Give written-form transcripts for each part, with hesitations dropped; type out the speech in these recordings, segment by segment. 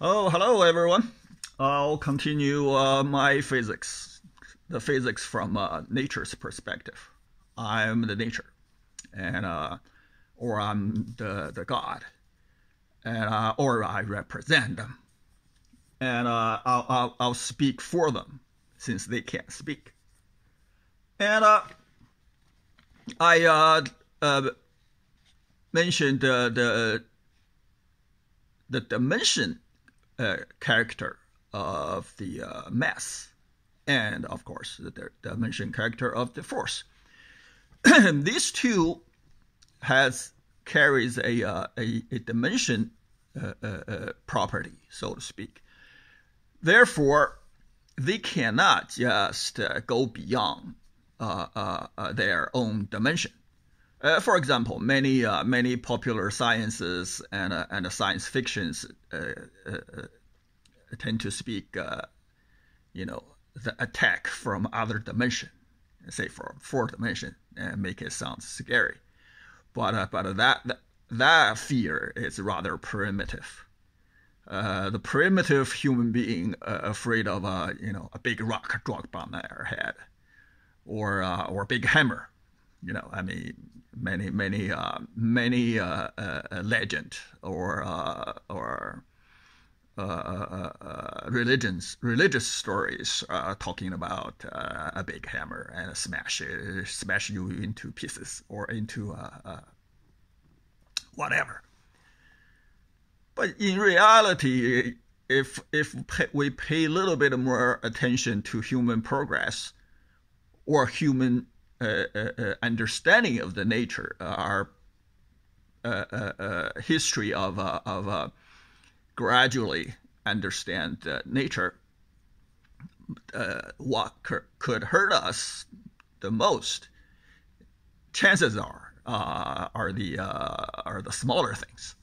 Oh, hello everyone. I'll continue my physics, the physics from nature's perspective. I'm the nature, and or I'm the God, and or I represent them, and I'll speak for them since they can't speak. And I mentioned the dimension character of the mass, and of course the dimension character of the force. These two carries a dimension property, so to speak. Therefore, they cannot just go beyond their own dimension. For example, many popular sciences and science fictions tend to speak, the attack from other dimension, say from fourth dimension, and make it sound scary. But that fear is rather primitive. The primitive human being afraid of a big rock dropped on their head, or a big hammer. I mean, many legend or religious stories talking about a big hammer and smash you into pieces or into whatever. But in reality, if we pay a little bit more attention to human progress or human understanding of the nature, our history of gradually understand nature, what could hurt us the most, chances are the smaller things.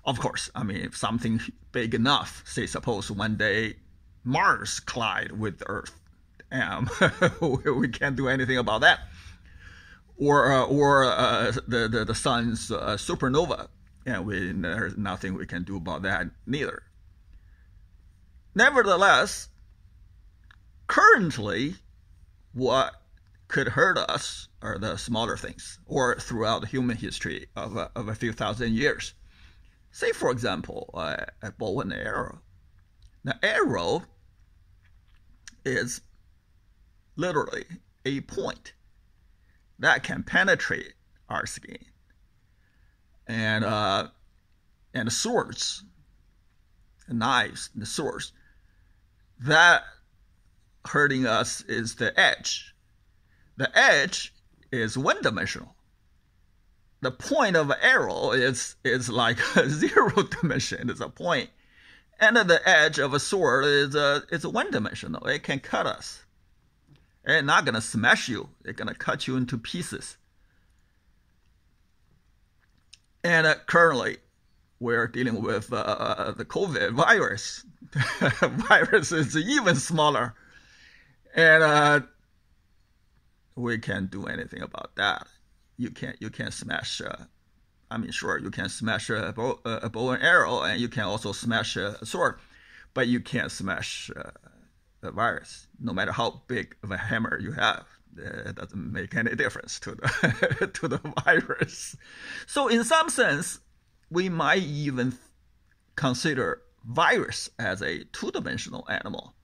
Of course, I mean, if something big enough, say suppose one day Mars collide with the Earth, we can't do anything about that. Or the sun's supernova, and there's nothing we can do about that neither. Nevertheless, currently, what could hurt us are the smaller things, or throughout the human history of a few thousand years. Say, for example, a bow and arrow. The arrow is literally a point that can penetrate our skin, and swords, knives, the swords that hurting us is the edge. The edge is one-dimensional. The point of an arrow is like a zero dimension. It's a point, and the edge of a sword is one-dimensional. It can cut us. It's not gonna smash you. It's gonna cut you into pieces. And currently, we're dealing with the COVID virus. Virus is even smaller, and we can't do anything about that. You can't smash. Sure, you can smash a bow and arrow, and you can also smash a sword, but you can't smash the virus. No matter how big of a hammer you have, it doesn't make any difference to the to the virus. So in some sense, we might even consider virus as a two-dimensional animal,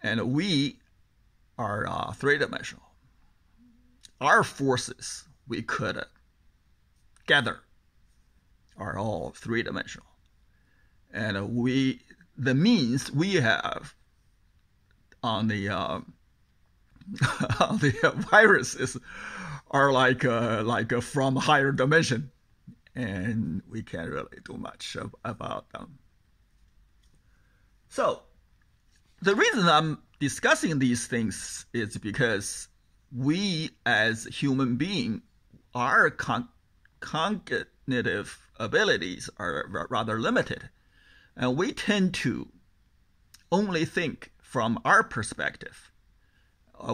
and we are three-dimensional. Our forces we could gather are all three-dimensional, and the means we have on the on the viruses are like from higher dimension, and we can't really do much about them. So the reason I'm discussing these things is because we as human beings, our cognitive abilities are rather limited, and we tend to only think from our perspective.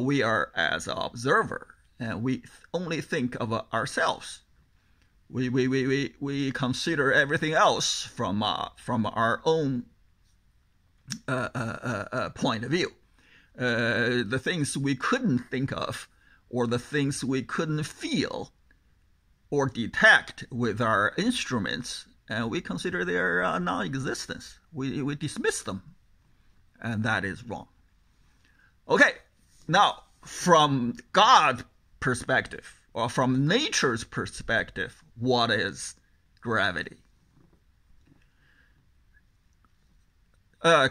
We are as an observer, and we only think of ourselves. We consider everything else from our own point of view. The things we couldn't think of, or the things we couldn't feel or detect with our instruments, and we consider their non-existence. We dismiss them, and that is wrong. Okay, now from God's perspective, or from nature's perspective, what is gravity?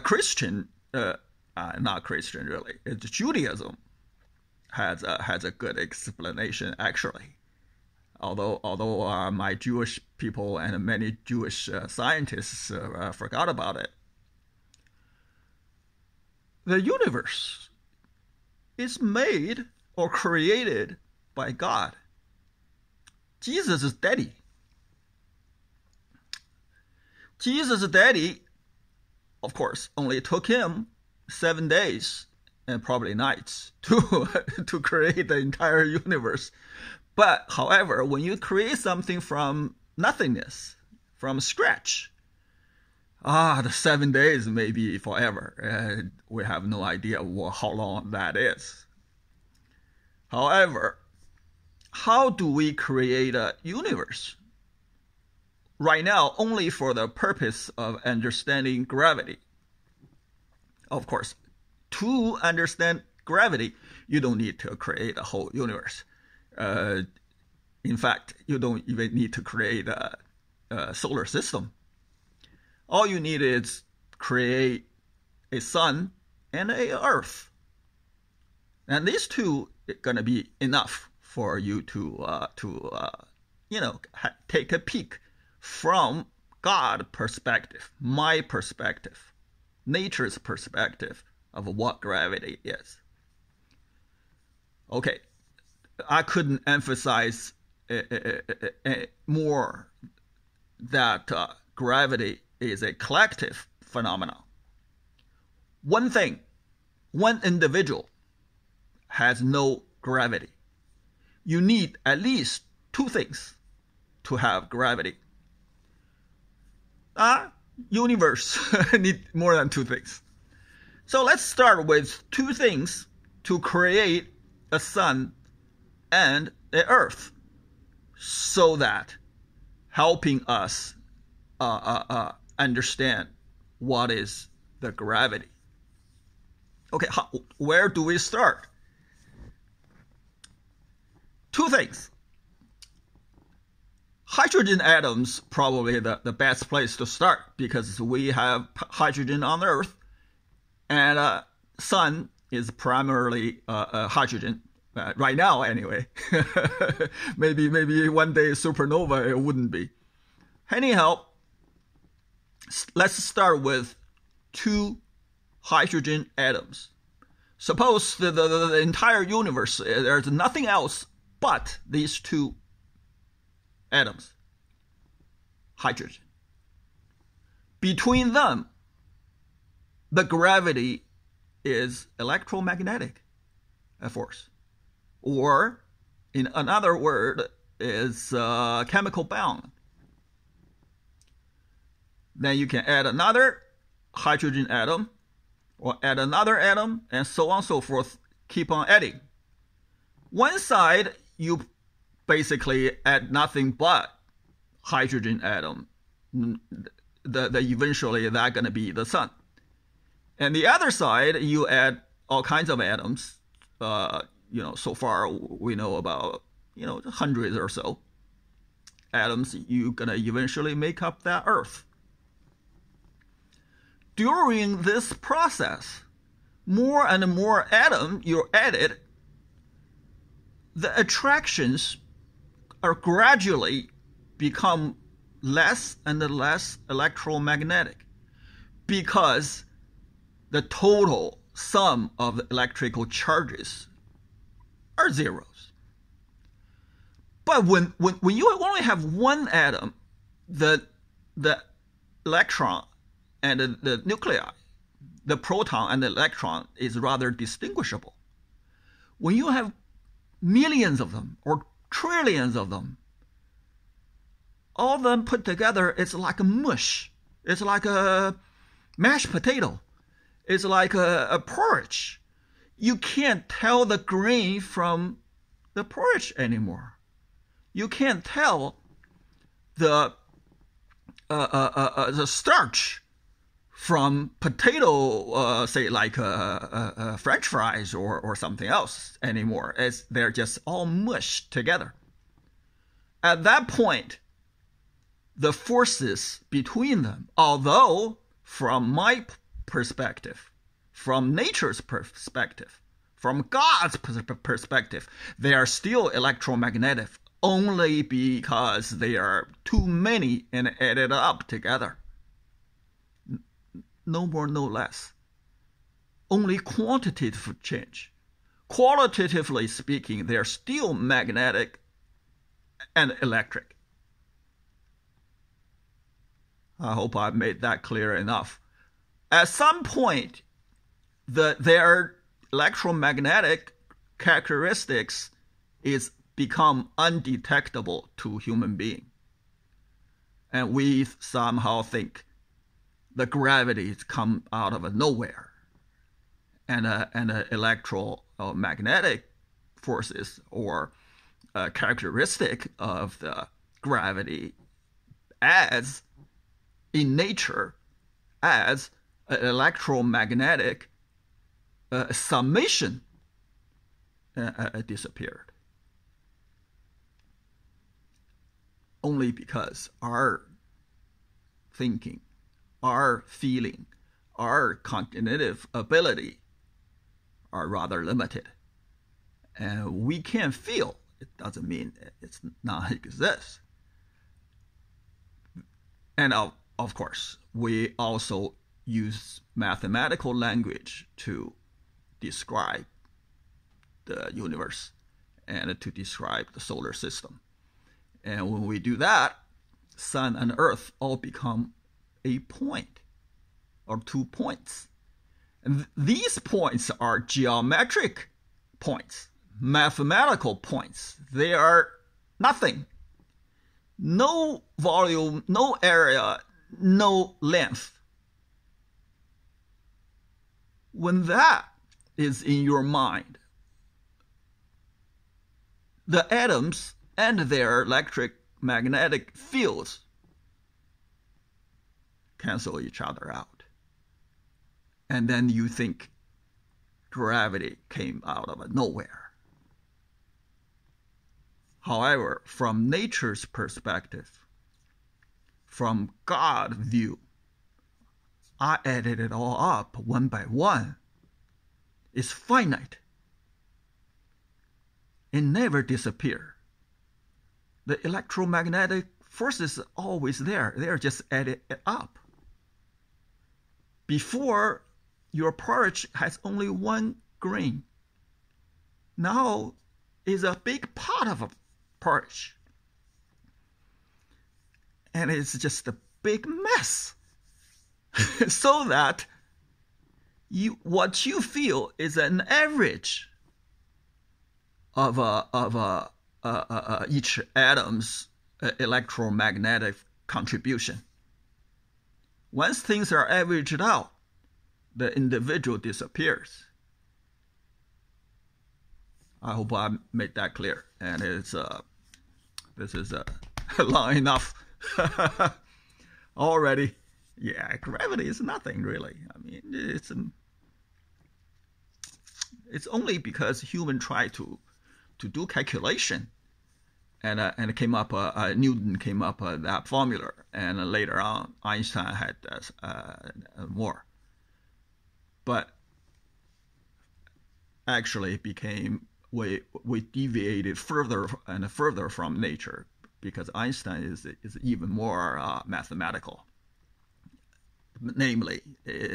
Christian, not Christian really, it's Judaism has a good explanation actually. Although my Jewish people and many Jewish scientists forgot about it. The universe is made or created by God. Jesus is daddy. Jesus' daddy, of course, only took him 7 days and probably nights to create the entire universe. But, however, when you create something from nothingness, from scratch, the 7 days may be forever. We have no idea how long that is. However, how do we create a universe? Right now, only for the purpose of understanding gravity. Of course, to understand gravity, you don't need to create a whole universe. In fact, you don't even need to create a solar system. All you need is create a sun and a earth. And these two are going to be enough for you to take a peek from God's perspective, my perspective, nature's perspective of what gravity is. Okay, I couldn't emphasize more that gravity is a collective phenomenon. One thing, one individual has no gravity. You need at least two things to have gravity. Universe need more than two things. So let's start with two things to create a sun and the earth, so that helping us understand what is the gravity. Okay, where do we start? Two things. Hydrogen atoms probably the best place to start, because we have hydrogen on the Earth, and sun is primarily hydrogen. Right now, anyway. maybe one day supernova it wouldn't be. Anyhow, let's start with two hydrogen atoms. Suppose the entire universe, there's nothing else but these two atoms, hydrogen. Between them, the gravity is electromagnetic force. Or, in another word, is chemical bond. Then you can add another hydrogen atom, or add another atom, and so on and so forth, keep on adding. One side, you basically add nothing but hydrogen atom. Eventually, that's going to be the sun. And the other side, you add all kinds of atoms. So far we know about, hundreds or so atoms. You're going to eventually make up that Earth. During this process, more and more atoms you added, the attractions are gradually become less and less electromagnetic, because the total sum of the electrical charges are zeros. But when you only have one atom, the electron and the nuclei, the proton and the electron is rather distinguishable. When you have millions of them or trillions of them, all of them put together, it's like a mush. It's like a mashed potato. It's like a porridge. You can't tell the grain from the porridge anymore. You can't tell the starch from potato, say like French fries or something else anymore. They're just all mushed together. At that point, the forces between them, although from my perspective, from nature's perspective, from God's perspective, they are still electromagnetic only because they are too many and added up together. No more, no less. Only quantitative change. Qualitatively speaking, they're still magnetic and electric. I hope I made that clear enough. At some point, their electromagnetic characteristics is become undetectable to human being. And we somehow think the gravity come out of nowhere. And electromagnetic forces or characteristic of the gravity as in nature as an electromagnetic summation disappeared. Only because our thinking, our feeling, our cognitive ability are rather limited. And we can feel. It doesn't mean it's not exists. And of course, we also use mathematical language to describe the universe and to describe the solar system. And when we do that, sun and earth all become a point or 2 points. And these points are geometric points, mathematical points. They are nothing. No volume, no area, no length. When that is in your mind, the atoms and their electric magnetic fields cancel each other out. And then you think gravity came out of nowhere. However, from nature's perspective, from God's view, I added it all up one by one. It's finite. It never disappears. The electromagnetic forces are always there. They're just added up. Before, your porridge has only one grain. Now is a big pot of a porridge. And it's just a big mess. So that what you feel is an average of each atom's electromagnetic contribution. Once things are averaged out, the individual disappears. I hope I made that clear. And this is long enough already. Yeah, gravity is nothing really. I mean, it's only because human tried to do calculation, and came up. Newton came up with that formula, and later on Einstein had more. But actually, we deviated further and further from nature because Einstein is even more mathematical. Namely,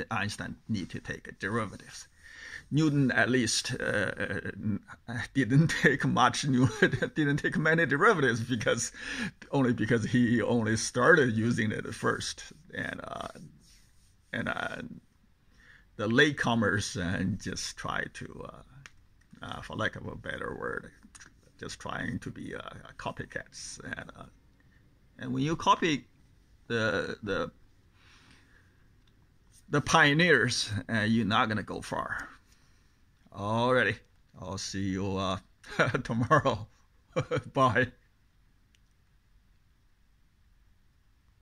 Einstein need to take derivatives. Newton at least didn't take many derivatives because he only started using it first, and the latecomers and just try to, for lack of a better word, just trying to be copycats, and when you copy the the pioneers, and you're not gonna go far. Alrighty, I'll see you tomorrow. Bye.